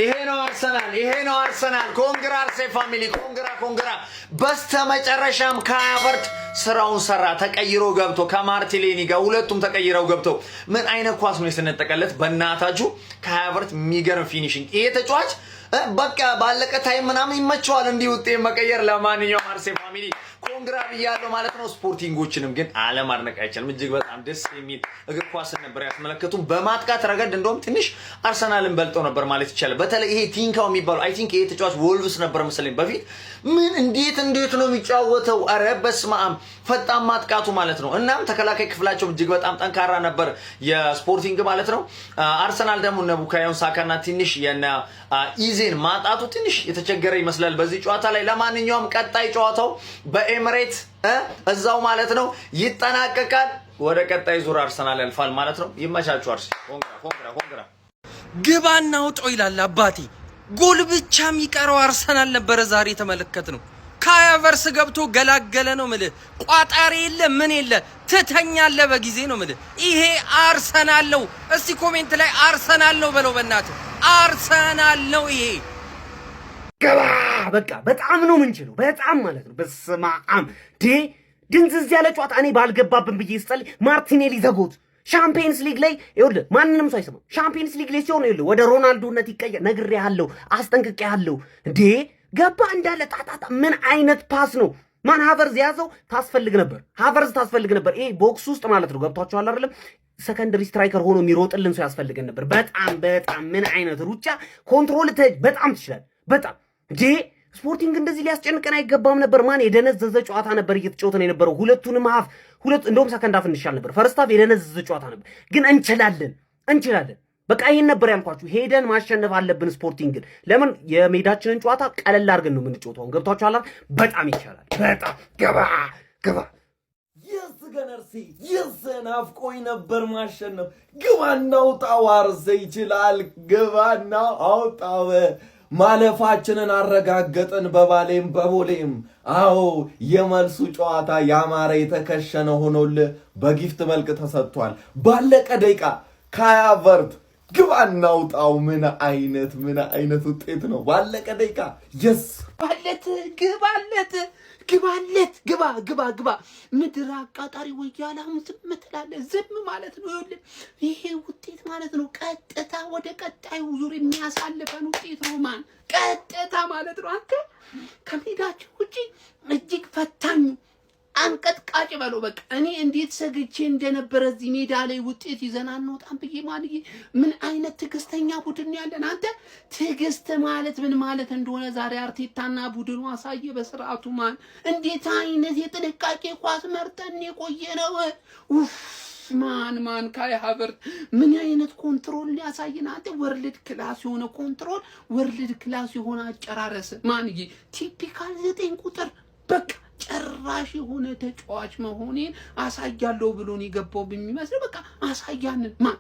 ይሄ ነው አርሰናል ኮንግራ አርሴ ፋሚሊ ኮንግራ በስተመጨረሻም ካያቨርት ስራውን ሰራ ተቀይሮ ገብቶ ከማርቲኔሊ ጋር ሁለቱም ተቀይረው ገብተው ምን አይነት ኳስ ነው የሰነጠቀለት በእናታችሁ ካያቨርት የሚገርም ፊኒሺንግ ይሄ ተጫዋች በቃ ባለቀ ታይም ምናምን ይመቸዋል እንዲህ ውጤት መቀየር ለማንኛውም አርሴ ፋሚሊ ኮንግራ ብያለሁ ማለት ነው ስፖርቲንጎችንም ግን አለማድነቅ አይቻልም እጅግ በጣም ደስ የሚል እግር ኳስ ነበር ያስመለከቱን በማጥቃት ረገድ እንደውም ትንሽ አርሰናልን በልጠው ነበር ማለት ይቻላል በተለይ ይሄ ቲንካው የሚባለው አይ ቲንክ ይሄ ተጫዋች ወልቭስ ነበር መሰለኝ በፊት ምን እንዴት ነው የሚጫወተው አረ በስመ አብ ፈጣን ማጥቃቱ ማለት ነው እናም ተከላካይ ክፍላቸው እጅግ በጣም ጠንካራ ነበር የስፖርቲንግ ማለት ነው አርሰናል ደግሞ ነቡካዮን ሳካና ትንሽ የና ኢዜን ማጣቱ ትንሽ የተቸገረ ይመስላል በዚህ ጨዋታ ላይ ለማንኛውም ቀጣይ ጨዋታው በኤምሬት እዛው ማለት ነው ይጠናቀቃል ወደ ቀጣይ ዙር አርሰናል ያልፋል ማለት ነው ይመቻችሁ አርሲ ኮንግራ ግባና ውጦ ይላል አባቴ ጎል ብቻ የሚቀረው አርሰናል ነበር ዛሬ ተመለከትነው ካያቨርስ ገብቶ ገላገለ ነው ማለት ቋጣሪ የለ ምን የለ ተተኛለ በጊዜ ነው ማለት ይሄ አርሰናል ነው እስቲ ኮሜንት ላይ አርሰናል ነው በለው በእናትህ አርሰናል ነው ይሄ ገባ በቃ በጣም ነው ምንችለው በጣም ማለት ነው በስማም ድንዝዝ ያለ ጨዋታ እኔ ባልገባብን ብዬ ስጠል ማርቲኔሊ ዘጎት ሻምፒየንስ ሊግ ላይ ይኸውልህ ማንንም ሰው አይሰማም ሻምፒየንስ ሊግ ላይ ሲሆን ይኸውልህ ወደ ሮናልዶነት ይቀየር ነግሬሃለሁ አስጠንቅቄሃለሁ ገባ እንዳለ ጣጣጣ ምን አይነት ፓስ ነው ማን ሃቨርዝ ያዘው ታስፈልግ ነበር ይሄ ቦክስ ውስጥ ማለት ነው ገብቷቸዋል አይደለም ሰከንደሪ ስትራይከር ሆኖ የሚሮጥልን ሰው ያስፈልገን ነበር በጣም ምን አይነት ሩጫ ኮንትሮል በጣም ትችላል በጣም ስፖርቲንግ እንደዚህ ሊያስጨንቀን አይገባም ነበር ማን የደነዘዘ ጨዋታ ነበር እየተጫወተን የነበረው ሁለቱንም ሀፍ እንደውም ሰከንድ ሀፍ እንሻል ነበር ፈርስት ሀፍ የደነዘዘ ጨዋታ ነበር ግን እንችላለን በቃ ይሄን ነበር ያልኳችሁ ሄደን ማሸነፍ አለብን ስፖርቲንግን ለምን የሜዳችንን ጨዋታ ቀለል አድርገን ነው የምንጫወተው ገብቷችኋል በጣም ይቻላል በጣም ገባ ገነርሲ ናፍቆኝ ነበር ማሸነፍ ግባና አውጣው አርሰ ይችላል ግባና አውጣው ማለፋችንን አረጋገጥን በባሌም በቦሌም አዎ የመልሱ ጨዋታ ያማረ የተከሸነ ሆኖል በጊፍት መልክ ተሰጥቷል ባለቀ ደቂቃ ካያቨርት ግባና አውጣው ምን አይነት ውጤት ነው ባለቀ ደቂቃ yes ግባ ምድር አቃጣሪ ወያላም ዝም ትላለህ ዝም ማለት ነው ይኸውልህ ይሄ ውጤት ማለት ነው ቀጥታ ወደ ቀጣዩ ዙር የሚያሳልፈን ውጤት ነው ማን ቀጥታ ማለት ነው አንተ ከሜዳችን ውጪ እጅግ ፈታኝ አንቀጥቃጭ በለው በቃ እኔ እንዴት ሰግቼ እንደነበረ እዚህ ሜዳ ላይ ውጤት ይዘና እንወጣን ብዬ ማንዬ ምን አይነት ትዕግስተኛ ቡድን ያለን አንተ ትዕግስት ማለት ምን ማለት እንደሆነ ዛሬ አርቴታና ቡድኑ አሳየ በስርዓቱ ማን እንዴት አይነት የጥንቃቄ ኳስ መርጠን የቆየነው ማን ካያቨርት ምን አይነት ኮንትሮል ሊያሳይና አንተ ወርልድ ክላስ የሆነ ኮንትሮል ወርልድ ክላስ የሆነ አጨራረስ ማንዬ ቲፒካል 9 ቁጥር በቃ ጭራሽ የሆነ ተጫዋች መሆኔን አሳያለሁ ብሎን የገባው በሚመስል በቃ አሳያንን ማን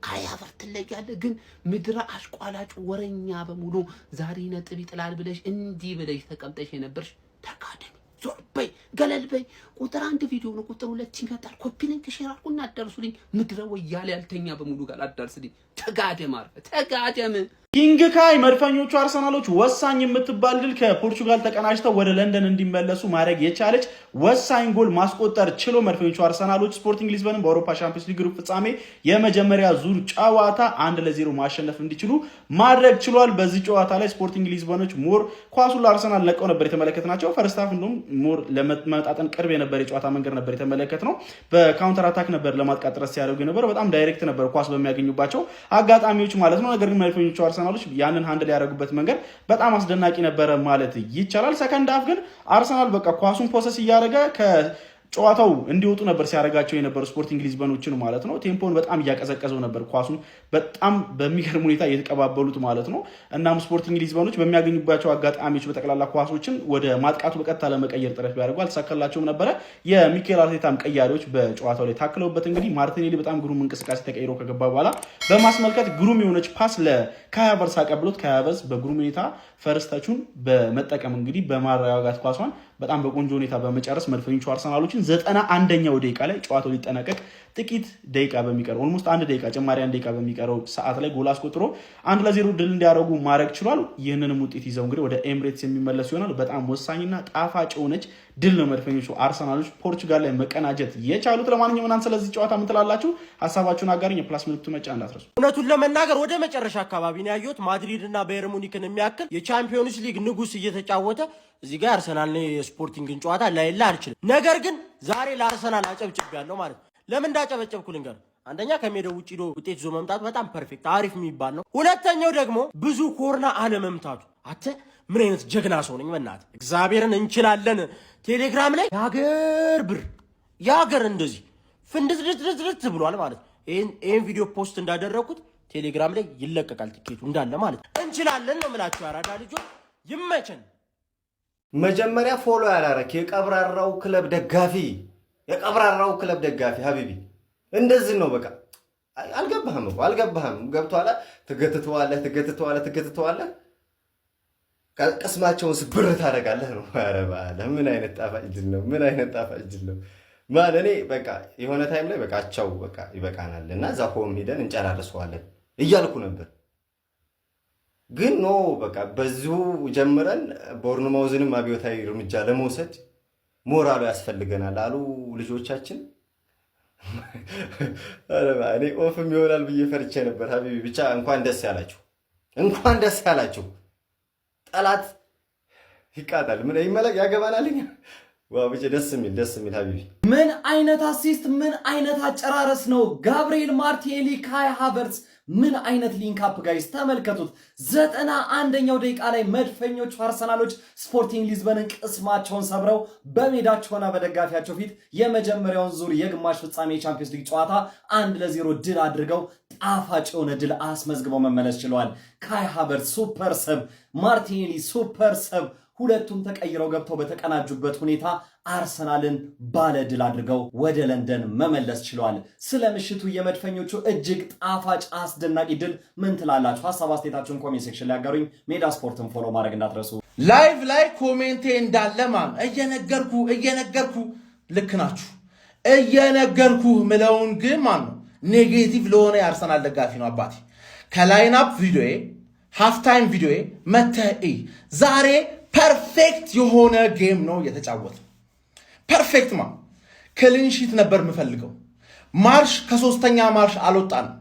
ካያቨርት ለያለ ግን ምድረ አሽቋላጭ ወረኛ በሙሉ ዛሬ ነጥብ ይጥላል ብለሽ እንዲህ ብለሽ ተቀምጠሽ የነበርሽ ተካደሚ ዞር በይ ገለል በይ ቁጥር 1 ቪዲዮ ነው ቁጥር 2 ይመጣል ኮፒ ሊንክ ሼር አድርጉና አዳርሱልኝ ምድረ ወያለ ያልተኛ በሙሉ ጋር አዳርስልኝ ተጋደም ኪንግ ካይ መድፈኞቹ አርሰናሎች ወሳኝ የምትባል ድል ከፖርቹጋል ተቀናጅተው ወደ ለንደን እንዲመለሱ ማድረግ የቻለች ወሳኝ ጎል ማስቆጠር ችሎ መድፈኞቹ አርሰናሎች ስፖርቲንግ ሊዝበንን በአውሮፓ ቻምፒየንስ ሊግ ግሩፕ ፍጻሜ የመጀመሪያ ዙር ጨዋታ 1-0 ማሸነፍ እንዲችሉ ማድረግ ችሏል በዚህ ጨዋታ ላይ ስፖርቲንግ ሊዝበኖች ሞር ኳሱን ለአርሰናል ለቀው ነበር የተመለከትናቸው ፈርስት ሃፍ እንደውም ሞር ለመጣጣን ቅርብ የነበረ የጨዋታ መንገድ ነበር የተመለከትነው በካውንተር አታክ ነበር ለማጥቃት ጥረት ሲያደርጉ ነበር በጣም ዳይሬክት ነበር ኳስ በሚያገኙባቸው አጋጣሚዎች ማለት ነው ነገር ግን መድፈኞቹ አርሰናሎች ያንን ሃንድል ያደረጉበት መንገድ በጣም አስደናቂ ነበር ማለት ይቻላል ሰከንድ ሃፍ ግን አርሰናል በቃ ኳሱን ፖሰስ ያደረገ ጨዋታው እንዲወጡ ነበር ሲያረጋቸው የነበሩ ስፖርቲንግ ሊዝበኖችን ማለት ነው ቴምፖን በጣም ያቀዘቀዘው ነበር ኳሱን በጣም በሚገርም ሁኔታ እየተቀባበሉት ማለት ነው እናም ስፖርቲንግ ሊዝበኖች በሚያገኙባቸው አጋጣሚዎች በተቀላላ ኳሶችን ወደ ማጥቃቱ በቀጥታ ለመቀየር ጥረት ቢያደርጉ አልተሳካላቸውም ነበር የሚኬል አርቴታም ቀያሪዎች በጨዋታው ላይ ታክለውበት እንግዲህ ማርቲኔሊ በጣም ግሩም እንቅስቃሴ ተቀይሮ ከገባ በኋላ በማስመልከት ግሩም የሆነች ፓስ ለካያቨርስ አቀብሎት ካያቨርስ በግሩም ሁኔታ ፈርስታቹን በመጠቀም እንግዲህ በማረጋጋት ኳሷን በጣም በቆንጆ ሁኔታ በመጨረስ መድፈኞቹ አርሰናሎችን አርሰናሎችን 91ኛው ደቂቃ ላይ ጨዋታው ሊጠናቀቅ ጥቂት ደቂቃ በሚቀረው ኦልሞስት 1 ደቂቃ ጭማሪ 1 ደቂቃ በሚቀረው ሰዓት ላይ ጎል አስቆጥሮ 1-0 ድል እንዲያደርጉ ማድረግ ችሏል። ይህንንም ውጤት ይዘው እንግዲህ ወደ ኤምሬትስ የሚመለሱ ይሆናል። በጣም ወሳኝና ጣፋጭ የሆነች ድል ነው መድፈኞቹ አርሰናሎች ፖርቹጋል ላይ መቀናጀት የቻሉት። ለማንኛውም እናንተ ስለዚህ ጨዋታ ምን ትላላችሁ? ሐሳባችሁን አጋሩኝ። የፕላስ ምልክቱ መጫን እንዳትረሱ። እውነቱን ለመናገር ወደ መጨረሻ አካባቢ ነው ያየሁት ማድሪድ እና ባየር ሙኒክን የሚያክል የቻምፒዮንስ ሊግ ንጉስ እየተጫወተ እዚህ ጋር አርሰናል ነው የስፖርቲንግን ጨዋታ ላይላ አልችልም። ነገር ግን ዛሬ ለአርሰናል አጨብጭቤያለሁ ማለት ነው። ለምን እንዳጨበጨብኩ ልንገር። አንደኛ ከሜዳው ውጪ ዶ ውጤት ይዞ መምጣት በጣም ፐርፌክት አሪፍ የሚባል ነው። ሁለተኛው ደግሞ ብዙ ኮርና አለመምታቱ። አተ ምን አይነት ጀግና ሰው ነኝ በእናትህ እግዚአብሔርን። እንችላለን ቴሌግራም ላይ የሀገር እንደዚህ ፍንድት ብሏል ማለት ይሄን ቪዲዮ ፖስት እንዳደረኩት ቴሌግራም ላይ ይለቀቃል ትኬቱ እንዳለ ማለት እንችላለን ነው የምላችሁ። አራዳ ልጆች ይመቸን። መጀመሪያ ፎሎ ያላረክ የቀብራራው ክለብ ደጋፊ ሀቢቢ እንደዚህ ነው በቃ። አልገባህም ገብቶሃል። ትገትተዋለህ ቅስማቸውን ስብር ታደርጋለህ ነው። ኧረ በአለ ምን አይነት ጣፋጭ ጅል ነው ማን። እኔ በቃ የሆነ ታይም ላይ በቃ አቻው በቃ ይበቃናል እና እዛ ሆም ሄደን እንጨራርሰዋለን እያልኩ ነበር። ግን ኖ በቃ በዚሁ ጀምረን ቦርንማውዝንም አብዮታዊ እርምጃ ለመውሰድ ሞራሉ ያስፈልገናል አሉ ልጆቻችን። እኔ ኦፍም ይሆናል ብዬ ፈርቼ ነበር። ሀቢቢ ብቻ እንኳን ደስ ያላችሁ። ጠላት ይቃጣል። ምን ይመለክ ያገባናልኝ። ዋው ብቻ ደስ የሚል ሀቢቢ። ምን አይነት አሲስት፣ ምን አይነት አጨራረስ ነው! ጋብሪኤል ማርቲኔሊ ካይ ሃቨርትዝ ምን አይነት ሊንክ አፕ ጋይስ ተመልከቱት። 91ኛው ደቂቃ ላይ መድፈኞቹ አርሰናሎች ስፖርቲንግ ሊዝበንን ቅስማቸውን ሰብረው በሜዳቸውና በደጋፊያቸው ፊት የመጀመሪያውን ዙር የግማሽ ፍጻሜ የቻምፒየንስ ሊግ ጨዋታ 1-0 ድል አድርገው ጣፋጭ የሆነ ድል አስመዝግበው መመለስ ችለዋል። ካይ ሃቨርትዝ ሱፐር ሰብ፣ ማርቲኔሊ ሱፐር ሰብ፣ ሁለቱም ተቀይረው ገብተው በተቀናጁበት ሁኔታ አርሰናልን ባለ ድል አድርገው ወደ ለንደን መመለስ ችለዋል። ስለ ምሽቱ የመድፈኞቹ እጅግ ጣፋጭ አስደናቂ ድል ምን ትላላችሁ? ሀሳብ አስተያየታችሁን ኮሜንት ሴክሽን ላይ አጋሩኝ። ሜዳ ስፖርትን ፎሎ ማድረግ እንዳትረሱ። ላይቭ ላይ ኮሜንቴ እንዳለ ማን እየነገርኩ ልክ ናችሁ እየነገርኩ ምለውን ግን ማን ነው ኔጌቲቭ ለሆነ የአርሰናል ደጋፊ ነው አባቴ። ከላይንአፕ ቪዲዮዬ ሃፍታይም ቪዲዮዬ መተህ ዛሬ ፐርፌክት የሆነ ጌም ነው የተጫወተ። ፐርፌክት ክሊንሺት ነበር የምፈልገው። ማርሽ ከ3ኛ ማርሽ አልወጣንም።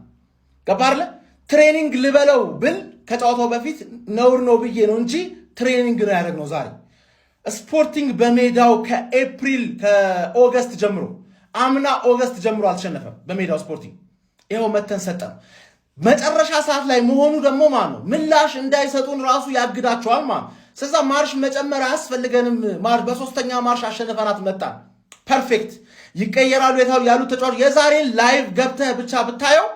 ገባርለ ትሬኒንግ ልበለው ብል ከጨዋታው በፊት ነውር ነው ብዬ ነው እንጂ ትሬኒንግ ነው ያደረግነው ዛሬ። ስፖርቲንግ በሜዳው ከኦገስት ጀምሮ አምና ኦገስት ጀምሮ አልተሸነፈም በሜዳው ስፖርቲንግ። ይኸው መተን ሰጠን። መጨረሻ ሰዓት ላይ መሆኑ ደግሞ ነው ምላሽ እንዳይሰጡን ራሱ ያግዳቸዋል ስለዛ ማርሽ መጨመር አያስፈልገንም። በ3ኛ ማርሽ አሸነፈናት መጣን። ፐርፌክት ይቀየራሉ ያሉ ተጫዋቾች የዛሬን ላይቭ ገብተህ ብቻ ብታየው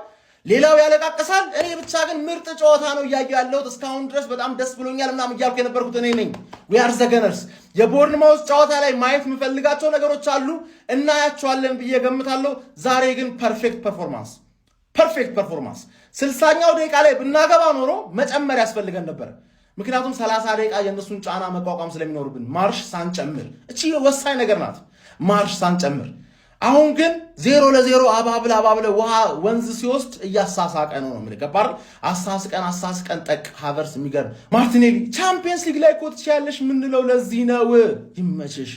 ሌላው ያለቃቅሳል። እኔ ብቻ ግን ምርጥ ጨዋታ ነው እያየሁ ያለሁት። እስካሁን ድረስ በጣም ደስ ብሎኛል ምናምን እያልኩ የነበርኩት እኔ ነኝ። ዊ አር ዘ ገነርስ። የቦርንማውዝ ጨዋታ ላይ ማየት የምፈልጋቸው ነገሮች አሉ፣ እናያቸዋለን ብዬ ገምታለሁ። ዛሬ ግን ፐርፌክት ፐርፎርማንስ 60ኛው ደቂቃ ላይ ብናገባ ኖሮ መጨመር ያስፈልገን ነበር። ምክንያቱም 30 ደቂቃ የእነሱን ጫና መቋቋም ስለሚኖርብን ማርሽ ሳንጨምር፣ እቺ ወሳኝ ነገር ናት። ማርሽ ሳንጨምር አሁን ግን 0-0 አባብለ ውሃ ወንዝ ሲወስድ እያሳሳቀ ነው የምልገባር። አሳስቀን ጠቅ ሃቨርትዝ የሚገርም ማርቲኔሊ ቻምፒየንስ ሊግ ላይ ኮት ያለሽ ምንለው ለዚህ ነው። ይመችሽ።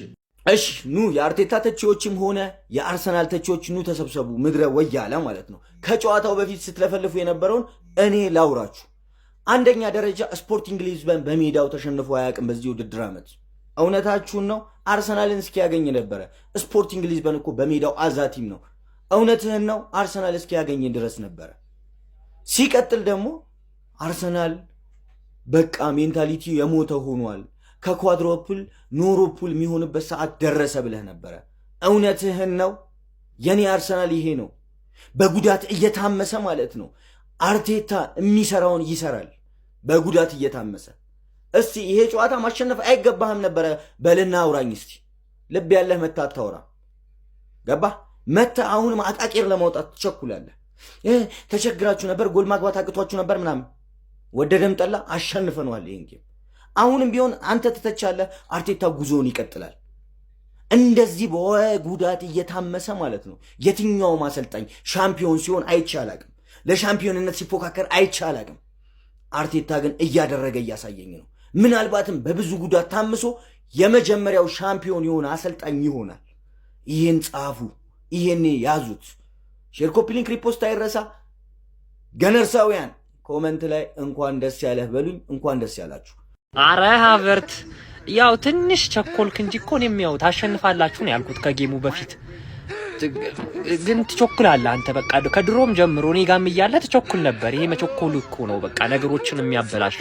እሺ ኑ የአርቴታ ተቺዎችም ሆነ የአርሰናል ተቺዎች ኑ ተሰብሰቡ። ምድረ ወያለ ማለት ነው። ከጨዋታው በፊት ስትለፈልፉ የነበረውን እኔ ላውራችሁ። አንደኛ ደረጃ ስፖርቲንግ ሊዝበን በሜዳው ተሸንፎ አያውቅም በዚህ ውድድር ዓመት። እውነታችሁን ነው። አርሰናልን እስኪያገኝ ነበረ። ስፖርቲንግ ሊዝበን እኮ በሜዳው አዛቲም ነው። እውነትህን ነው። አርሰናል እስኪያገኝ ድረስ ነበረ። ሲቀጥል ደግሞ አርሰናል በቃ ሜንታሊቲ የሞተ ሆኗል። ከኳድሮፕል ኖሮፑል የሚሆንበት ሰዓት ደረሰ ብለህ ነበረ። እውነትህን ነው። የኔ አርሰናል ይሄ ነው። በጉዳት እየታመሰ ማለት ነው። አርቴታ የሚሰራውን ይሰራል በጉዳት እየታመሰ። እስቲ ይሄ ጨዋታ ማሸነፍ አይገባህም ነበረ በልና አውራኝ። እስቲ ልብ ያለህ መታ አታውራ። ገባህ? መታ አሁንም አቃቂር ለማውጣት ትቸኩላለህ። ተቸግራችሁ ነበር፣ ጎል ማግባት አቅቷችሁ ነበር ምናምን። ወደደም ጠላ አሸንፈነዋል ይሄን ጌም። አሁንም ቢሆን አንተ ትተቻለህ፣ አርቴታ ጉዞውን ይቀጥላል። እንደዚህ በጉዳት እየታመሰ ማለት ነው። የትኛውም አሰልጣኝ ሻምፒዮን ሲሆን አይቼ አላቅም። ለሻምፒዮንነት ሲፎካከር አይቼ አላቅም። አርቴታ ግን እያደረገ እያሳየኝ ነው። ምናልባትም በብዙ ጉዳት ታምሶ የመጀመሪያው ሻምፒዮን የሆነ አሰልጣኝ ይሆናል። ይህን ጻፉ፣ ይህን ያዙት። ሼር፣ ኮፒ ሊንክ፣ ሪፖስት አይረሳ። ገነርሳውያን ኮመንት ላይ እንኳን ደስ ያለህ በሉኝ። እንኳን ደስ ያላችሁ። አረ ሃቨርት ያው ትንሽ ቸኮልክ እንጂ እኮ እኔም ያው ታሸንፋላችሁ ነው ያልኩት ከጌሙ በፊት። ግን ትቸኩላለህ አንተ በቃ ከድሮም ጀምሮ እኔ ጋርም እያለ ትቸኩል ነበር። ይሄ መቸኮሉ እኮ ነው በቃ ነገሮችን የሚያበላሽ።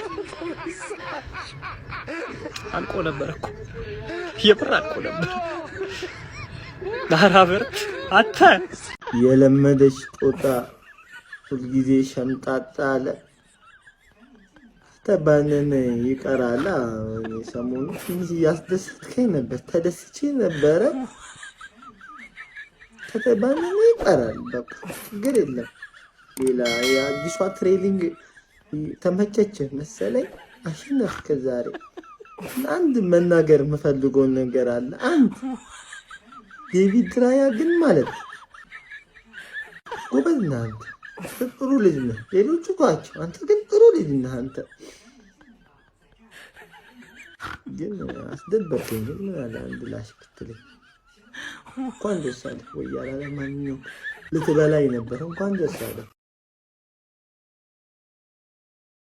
አልቆ ነበር እኮ የምር አልቆ ነበር። ሃቨርት አተ የለመደች ጦጣ ሁልጊዜ ሸምጣጣ አለ ተባነነ ይቀራላ። ሰሞኑ ትንሽ እያስደሰትከኝ ነበር፣ ተደስቼ ነበረ። ከተባነነ ይቀራል በቃ ችግር የለም። ሌላ የአዲሷ ትሬኒንግ ተመቸች መሰለኝ። አሸነፍክ ዛሬ። አንድ መናገር የምፈልገውን ነገር አለ። አንድ ዴቪድ ራያ ግን ማለት ጎበዝ ነህ አንተ፣ ጥሩ ልጅ ነህ። ሌሎቹ ጓቸው፣ አንተ ግን ጥሩ ልጅ ነህ። አንተ ግን አስደበርከኝ። ግን ምን አለ አንድ ላሽ ብትለኝ እንኳን ደስ አለህ ወይ ያላለ ማንኛውም ልትበላይ ነበር። እንኳን ደስ አለህ።